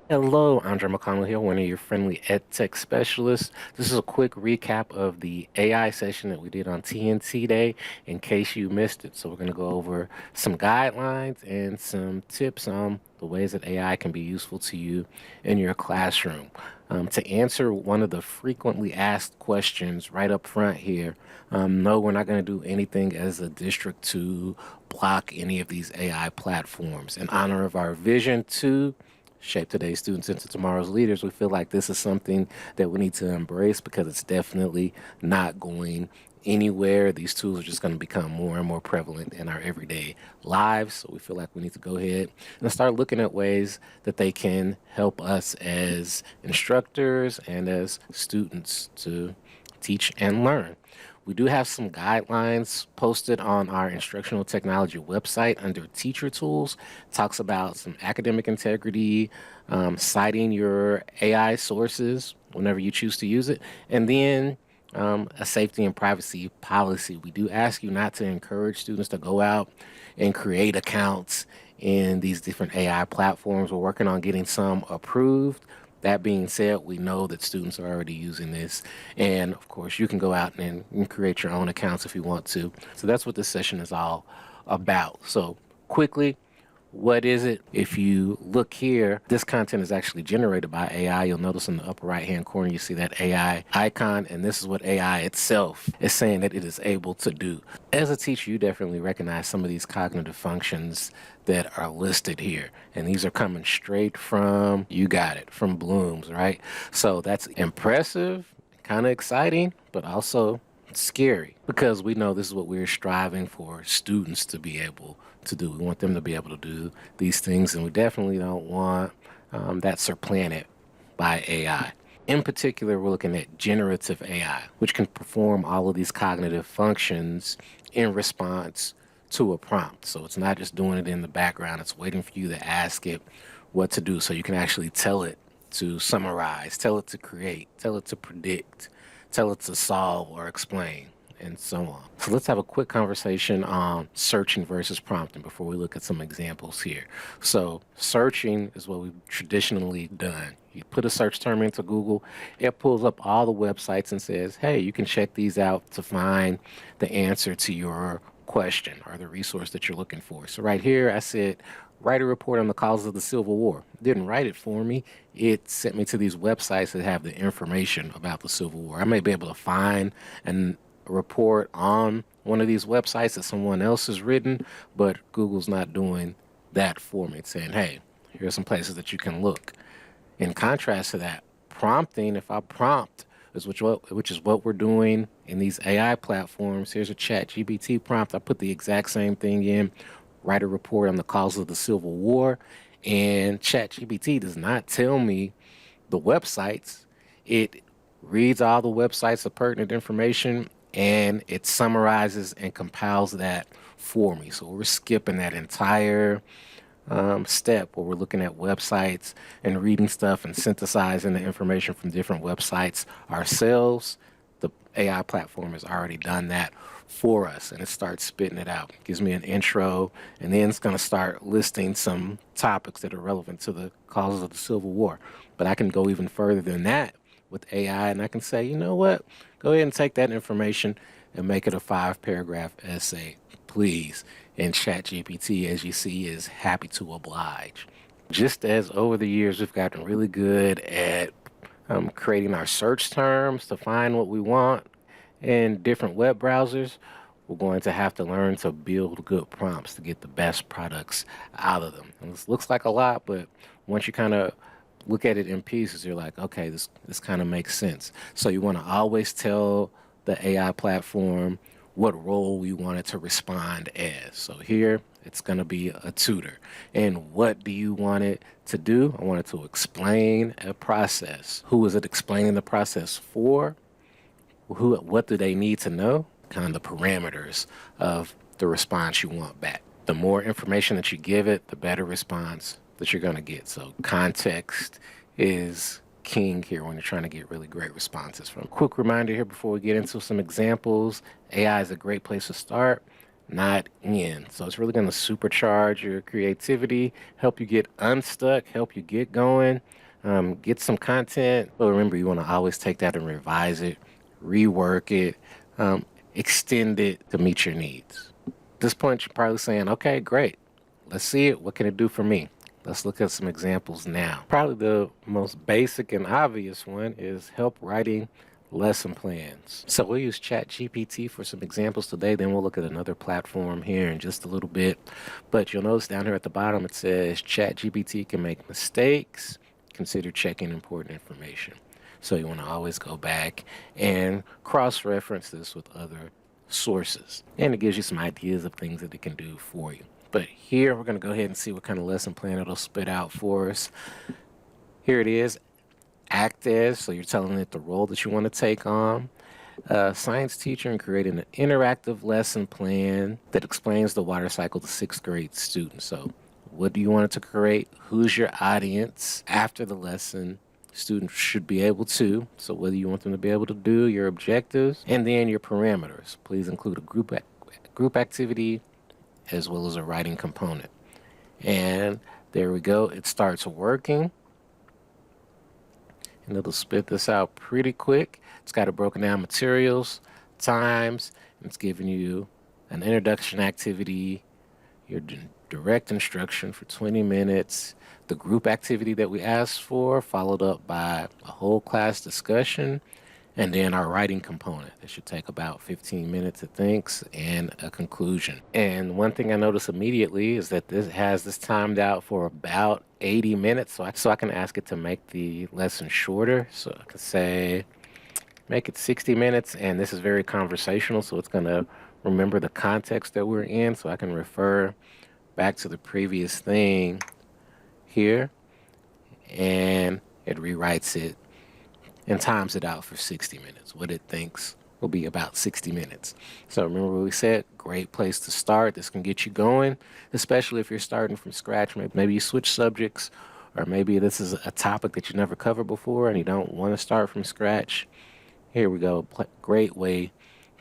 Hello, Andre McConnell here, one of your friendly EdTech specialists. This is a quick recap of the AI session that we did on TNT Day in case you missed it. So we're going to go over some guidelines and some tips on the ways that AI can be useful to you in your classroom. To answer one of the frequently asked questions right up front here, no, we're not going to do anything as a district to block any of these AI platforms. In honor of our vision to shape today's students into tomorrow's leaders, we feel like this is something that we need to embrace because it's definitely not going anywhere. These tools are just going to become more and more prevalent in our everyday lives. So we feel like we need to go ahead and start looking at ways that they can help us as instructors and as students to teach and learn. We do have some guidelines posted on our instructional technology website under teacher tools. It talks about some academic integrity, citing your AI sources whenever you choose to use it, and then a safety and privacy policy. We do ask you not to encourage students to go out and create accounts in these different AI platforms. We're working on getting some approved. That being said, we know that students are already using this. And of course, you can go out and create your own accounts if you want to. So that's what this session is all about. So quickly, what is it? If you look here, this content is actually generated by AI. You'll notice in the upper right-hand corner, you see that AI icon, and this is what AI itself is saying that it is able to do. As a teacher, you definitely recognize some of these cognitive functions that are listed here, and these are coming straight from, you got it, from Bloom's, right? So that's impressive, kind of exciting, but also scary because we know this is what we're striving for students to be able to do. We want them to be able to do these things, and we definitely don't want that supplanted by AI. In particular, we're looking at generative AI, which can perform all of these cognitive functions in response to a prompt. So it's not just doing it in the background, it's waiting for you to ask it what to do. So you can actually tell it to summarize, tell it to create, tell it to predict, tell it to solve or explain, and so on. So let's have a quick conversation on searching versus prompting before we look at some examples here. So searching is what we've traditionally done. You put a search term into Google, it pulls up all the websites and says, hey, you can check these out to find the answer to your question or the resource that you're looking for. So right here, I said, write a report on the causes of the Civil War. It didn't write it for me. It sent me to these websites that have the information about the Civil War. I may be able to find a report on one of these websites that someone else has written, but Google's not doing that for me. It's saying, hey, here's some places that you can look. In contrast to that, prompting, if I prompt, which is what we're doing in these AI platforms. Here's a ChatGPT prompt. I put the exact same thing in, write a report on the cause of the Civil War, and ChatGPT does not tell me the websites. It reads all the websites of pertinent information and it summarizes and compiles that for me. So we're skipping that entire step where we're looking at websites and reading stuff and synthesizing the information from different websites ourselves. The AI platform has already done that for us, and it starts spitting it out. It gives me an intro, and then it's going to start listing some topics that are relevant to the causes of the Civil War. But I can go even further than that with AI, and I can say, you know what? Go ahead and take that information and make it a 5-paragraph essay, please. And ChatGPT, as you see, is happy to oblige. Just as over the years, we've gotten really good at creating our search terms to find what we want in different web browsers, we're going to have to learn to build good prompts to get the best products out of them. And this looks like a lot, but once you kind of look at it in pieces, you're like, okay, this kind of makes sense. So you want to always tell the AI platform what role you want it to respond as. So here, it's going to be a tutor. And what do you want it to do? I want it to explain a process. Who is it explaining the process for? What do they need to know? Kind of the parameters of the response you want back. The more information that you give it, the better response that you're going to get. So context is king here when you're trying to get really great responses from. Quick reminder here before we get into some examples, AI is a great place to start. not in. So it's really going to supercharge your creativity, help you get unstuck, help you get going, get some content. But remember, you want to always take that and revise it, rework it, extend it to meet your needs. At this point, you're probably saying, okay, great. Let's see it. What can it do for me? Let's look at some examples now. Probably the most basic and obvious one is help writing lesson plans. So we'll use ChatGPT for some examples today, then we'll look at another platform here in just a little bit. But you'll notice down here at the bottom it says ChatGPT can make mistakes. Consider checking important information. So you want to always go back and cross-reference this with other sources. And it gives you some ideas of things that it can do for you. But here we're going to go ahead and see what kind of lesson plan it'll spit out for us. Here it is. Act as, so you're telling it the role that you want to take on. Science teacher and creating an interactive lesson plan that explains the water cycle to sixth grade students. So what do you want it to create? Who's your audience? After the lesson, students should be able to. So whether you want them to be able to do, your objectives, and then your parameters. Please include a group activity as well as a writing component. And there we go. It starts working. And it'll spit this out pretty quick. It's got it broken down materials, times, and it's giving you an introduction activity, your direct instruction for 20 minutes, the group activity that we asked for, followed up by a whole class discussion, and then our writing component. It should take about 15 minutes, it thinks, and a conclusion. And one thing I noticed immediately is that this has this timed out for about 80 minutes. So I can ask it to make the lesson shorter. So I can say, make it 60 minutes. And this is very conversational. So it's going to remember the context that we're in. So I can refer back to the previous thing here. And it rewrites it and times it out for 60 minutes. What it thinks will be about 60 minutes. So remember what we said, great place to start. This can get you going, especially if you're starting from scratch. Maybe you switch subjects, or maybe this is a topic that you never covered before and you don't want to start from scratch. Here we go. Great way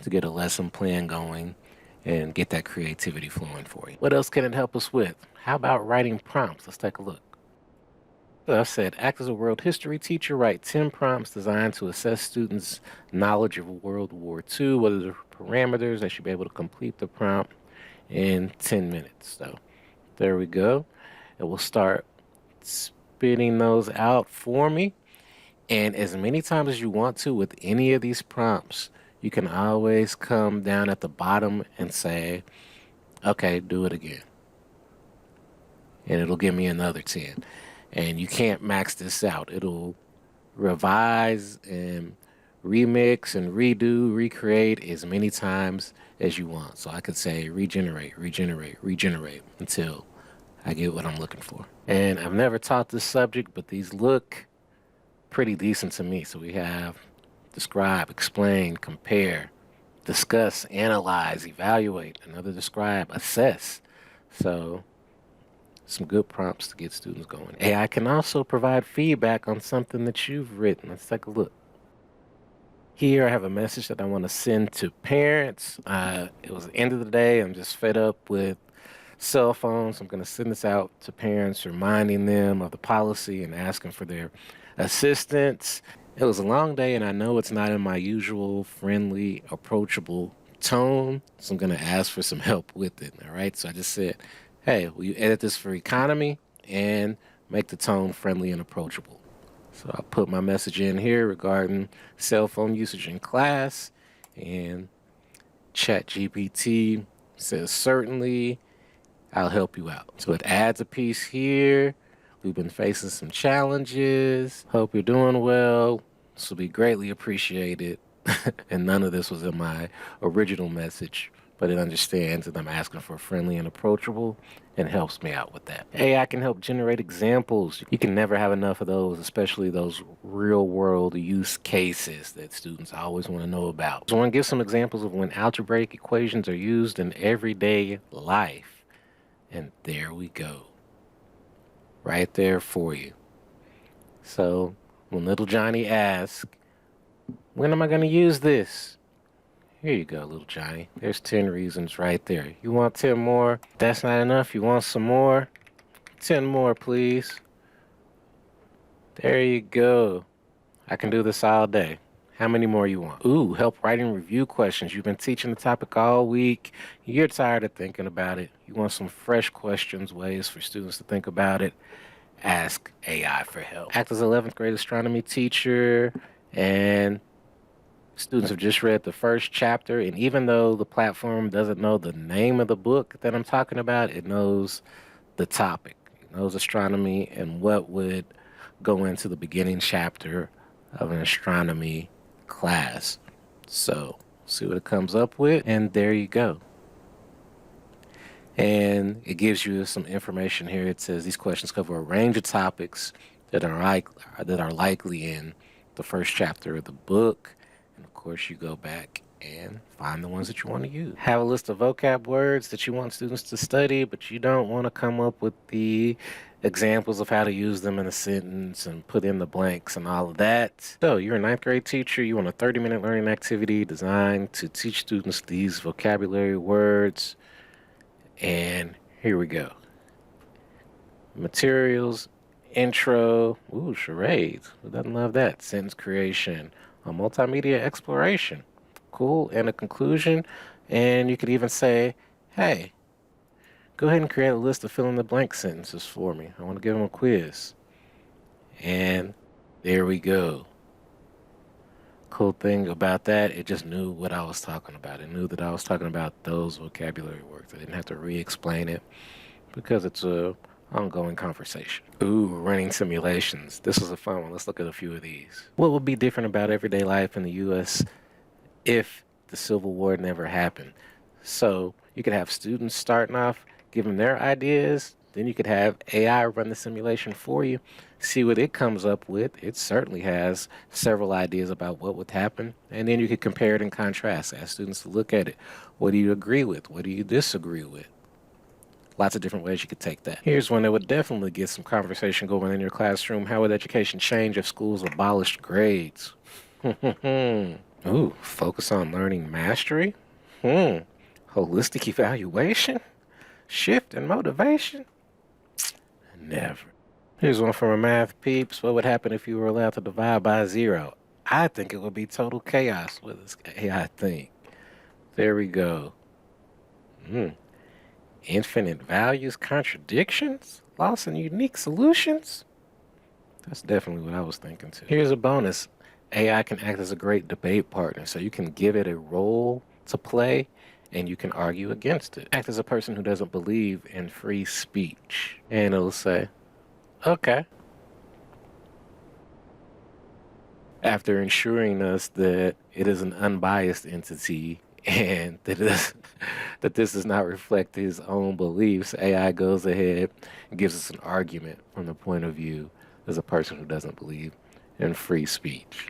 to get a lesson plan going and get that creativity flowing for you. What else can it help us with? How about writing prompts? Let's take a look. So I said, act as a world history teacher, write 10 prompts designed to assess students' knowledge of World War II. What are the parameters? They should be able to complete the prompt in 10 minutes. So there we go. It will start spitting those out for me. And as many times as you want to with any of these prompts, you can always come down at the bottom and say, okay, do it again. And it'll give me another 10. And you can't max this out. It'll revise and remix and redo, recreate as many times as you want. So I could say regenerate, regenerate, regenerate until I get what I'm looking for. And I've never taught this subject, but these look pretty decent to me. So we have describe, explain, compare, discuss, analyze, evaluate, another describe, assess. So some good prompts to get students going. AI can also provide feedback on something that you've written. Let's take a look. Here I have a message that I want to send to parents. It was the end of the day. I'm just fed up with cell phones. I'm going to send this out to parents, reminding them of the policy and asking for their assistance. It was a long day, and I know it's not in my usual friendly, approachable tone, so I'm going to ask for some help with it. All right, so I just said, hey, will you edit this for economy and make the tone friendly and approachable? So I'll put my message in here regarding cell phone usage in class, and ChatGPT says, certainly, I'll help you out. So it adds a piece here. We've been facing some challenges. Hope you're doing well. This will be greatly appreciated. And none of this was in my original message, but it understands that I'm asking for friendly and approachable and helps me out with that. AI can help generate examples. You can never have enough of those, especially those real world use cases that students always want to know about. So I want to give some examples of when algebraic equations are used in everyday life. And there we go. Right there for you. So when little Johnny asks, when am I going to use this? Here you go, little Johnny. There's 10 reasons right there. You want 10 more? That's not enough. You want some more? 10 more, please. There you go. I can do this all day. How many more you want? Ooh, help writing review questions. You've been teaching the topic all week. You're tired of thinking about it. You want some fresh questions, ways for students to think about it. Ask AI for help. Act as 11th grade astronomy teacher, and students have just read the first chapter, and even though the platform doesn't know the name of the book that I'm talking about, it knows the topic. It knows astronomy and what would go into the beginning chapter of an astronomy class. So, see what it comes up with, and there you go. And it gives you some information here. It says these questions cover a range of topics that are likely in the first chapter of the book. And of course, you go back and find the ones that you want to use. Have a list of vocab words that you want students to study, but you don't want to come up with the examples of how to use them in a sentence and put in the blanks and all of that. So you're a ninth grade teacher. You want a 30-minute learning activity designed to teach students these vocabulary words. And here we go. Materials, intro, ooh, charades. Who doesn't love that? Sentence creation, a multimedia exploration. Cool. And a conclusion. And you could even say, hey, go ahead and create a list of fill in the blank sentences for me. I want to give them a quiz. And there we go. Cool thing about that, it just knew what I was talking about. It knew that I was talking about those vocabulary words. I didn't have to re-explain it because it's a ongoing conversation. Ooh, running simulations. This was a fun one. Let's look at a few of these. What would be different about everyday life in the U.S. if the Civil War never happened? So you could have students starting off, giving their ideas. Then you could have AI run the simulation for you, see what it comes up with. It certainly has several ideas about what would happen. And then you could compare it and contrast, ask students to look at it. What do you agree with? What do you disagree with? Lots of different ways you could take that. Here's one that would definitely get some conversation going in your classroom. How would education change if schools abolished grades? Ooh, focus on learning mastery? Holistic evaluation? Shift and motivation? Never. Here's one from a math peeps. What would happen if you were allowed to divide by 0? I think it would be total chaos with this AI thing. There we go. Infinite values, contradictions, loss and unique solutions. That's definitely what I was thinking too. Here's a bonus. AI can act as a great debate partner, so you can give it a role to play and you can argue against it. Act as a person who doesn't believe in free speech. And it'll say, okay. After ensuring us that it is an unbiased entity and that this does not reflect his own beliefs, AI goes ahead and gives us an argument from the point of view as a person who doesn't believe in free speech.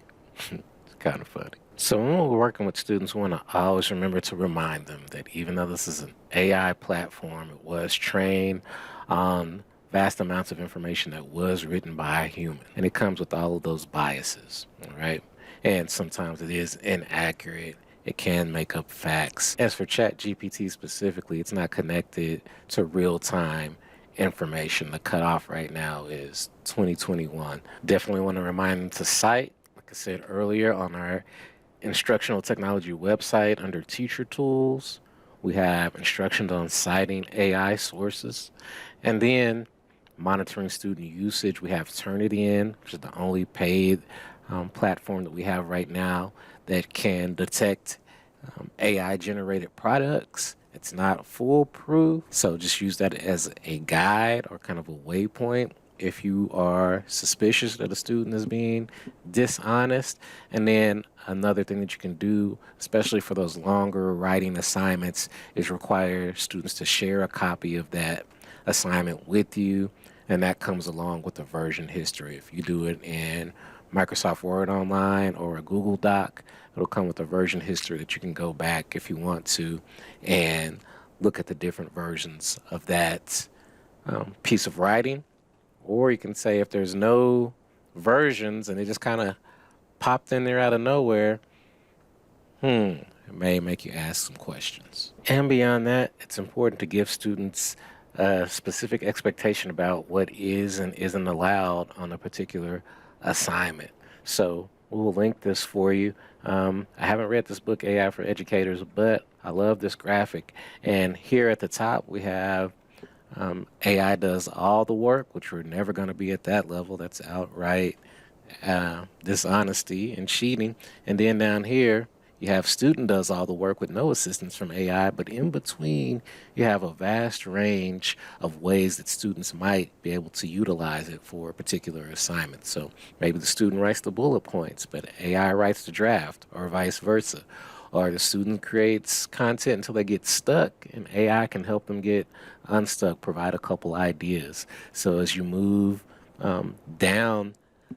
It's kind of funny. So when we're working with students, we want to always remember to remind them that even though this is an AI platform, it was trained on vast amounts of information that was written by a human. And it comes with all of those biases, right? And sometimes it is inaccurate. It can make up facts. As for ChatGPT specifically, it's not connected to real-time information. The cutoff right now is 2021. Definitely want to remind them to cite, like I said earlier, on our instructional technology website under teacher tools. We have instructions on citing AI sources. And then monitoring student usage. We have Turnitin, which is the only paid platform that we have right now that can detect AI-generated products. It's not foolproof, so just use that as a guide or kind of a waypoint if you are suspicious that a student is being dishonest. And then another thing that you can do, especially for those longer writing assignments, is require students to share a copy of that assignment with you, and that comes along with the version history. If you do it in Microsoft Word Online or a Google Doc, it'll come with a version history that you can go back if you want to and look at the different versions of that piece of writing. Or you can say if there's no versions and it just kind of popped in there out of nowhere, It may make you ask some questions. And beyond that, it's important to give students a specific expectation about what is and isn't allowed on a particular assignment. So we'll link this for you. I haven't read this book, AI for Educators, but I love this graphic. And here at the top, we have AI does all the work, which we're never going to be at that level. That's outright dishonesty and cheating. And then down here, you have student does all the work with no assistance from AI, but in between, you have a vast range of ways that students might be able to utilize it for a particular assignment. So maybe the student writes the bullet points, but AI writes the draft, or vice versa. Or the student creates content until they get stuck, and AI can help them get unstuck, provide a couple ideas. So as you move down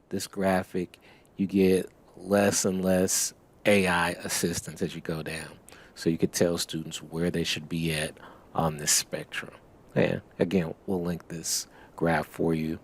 this graphic, you get less and less AI assistance as you go down. So you could tell students where they should be at on this spectrum. And again, we'll link this graph for you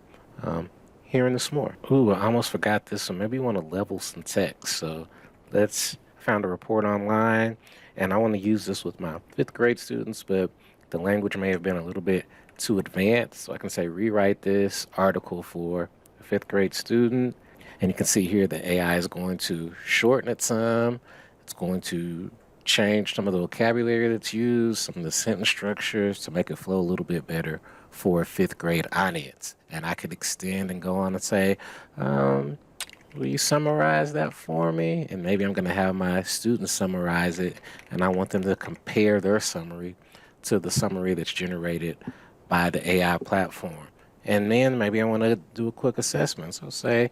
here in this more. Ooh, I almost forgot this one. Maybe you want to level some text. So let's found a report online, and I want to use this with my 5th grade students, but the language may have been a little bit too advanced. So I can say rewrite this article for a 5th grade student. And you can see here the AI is going to shorten it some. It's going to change some of the vocabulary that's used, some of the sentence structures to make it flow a little bit better for a 5th grade audience. And I could extend and go on and say, will you summarize that for me? And maybe I'm going to have my students summarize it, and I want them to compare their summary to the summary that's generated by the AI platform. And then maybe I want to do a quick assessment. So say,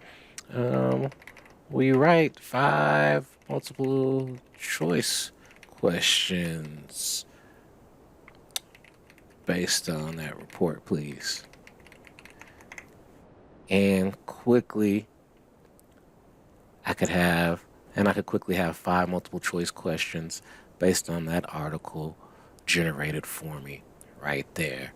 will you write 5 multiple choice questions based on that report, please? And quickly, I could quickly have 5 multiple choice questions based on that article generated for me right there.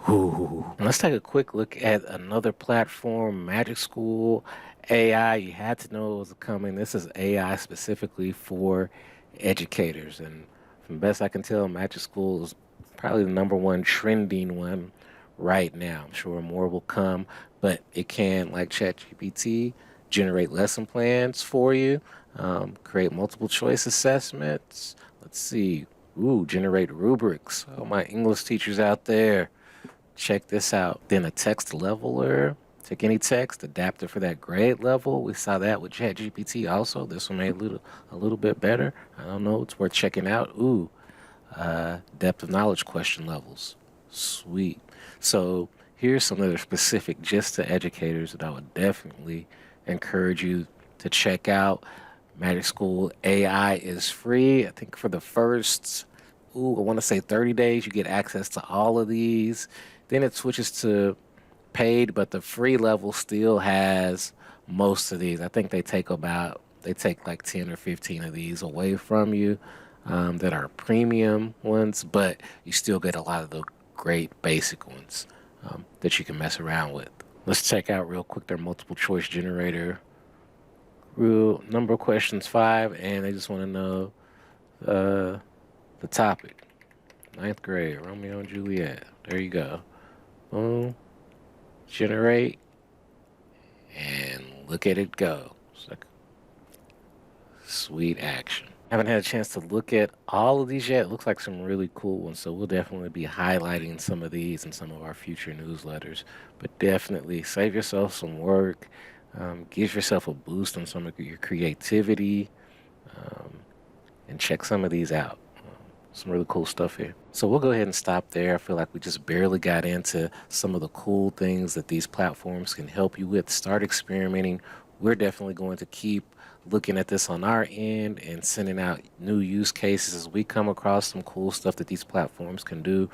Ooh. And let's take a quick look at another platform, Magic School AI. You had to know it was coming. This is AI specifically for educators. And from best I can tell, Magic School is probably the #1 trending one right now. I'm sure more will come, but it can, like ChatGPT, generate lesson plans for you, create multiple choice assessments. Let's see. Ooh, generate rubrics. Oh, my English teachers out there, check this out. Then a text leveler. Take any text, adapt it for that grade level. We saw that with ChatGPT also. This one made a little bit better. I don't know. It's worth checking out. Ooh, depth of knowledge question levels. Sweet. So here's some that are specific just to educators that I would definitely encourage you to check out. Magic School AI is free. I think for the first, I want to say 30 days, you get access to all of these. Then it switches to paid, but the free level still has most of these. I think they take like 10 or 15 of these away from you that are premium ones, but you still get a lot of the great basic ones that you can mess around with. Let's check out real quick their multiple choice generator. Real number of questions 5, and they just want to know the topic. 9th grade, Romeo and Juliet. There you go. Boom. Generate. And look at it go. It's like sweet action. Haven't had a chance to look at all of these yet. It looks like some really cool ones, so we'll definitely be highlighting some of these in some of our future newsletters. But definitely save yourself some work. Give yourself a boost on some of your creativity, and check some of these out. Some really cool stuff here. So we'll go ahead and stop there. I feel like we just barely got into some of the cool things that these platforms can help you with. Start experimenting. We're definitely going to keep looking at this on our end and sending out new use cases as we come across some cool stuff that these platforms can do.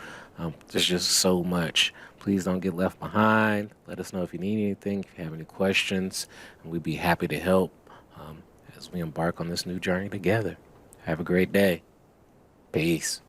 There's just so much. Please don't get left behind. Let us know if you need anything, if you have any questions, and we'd be happy to help as we embark on this new journey together. Have a great day. Peace.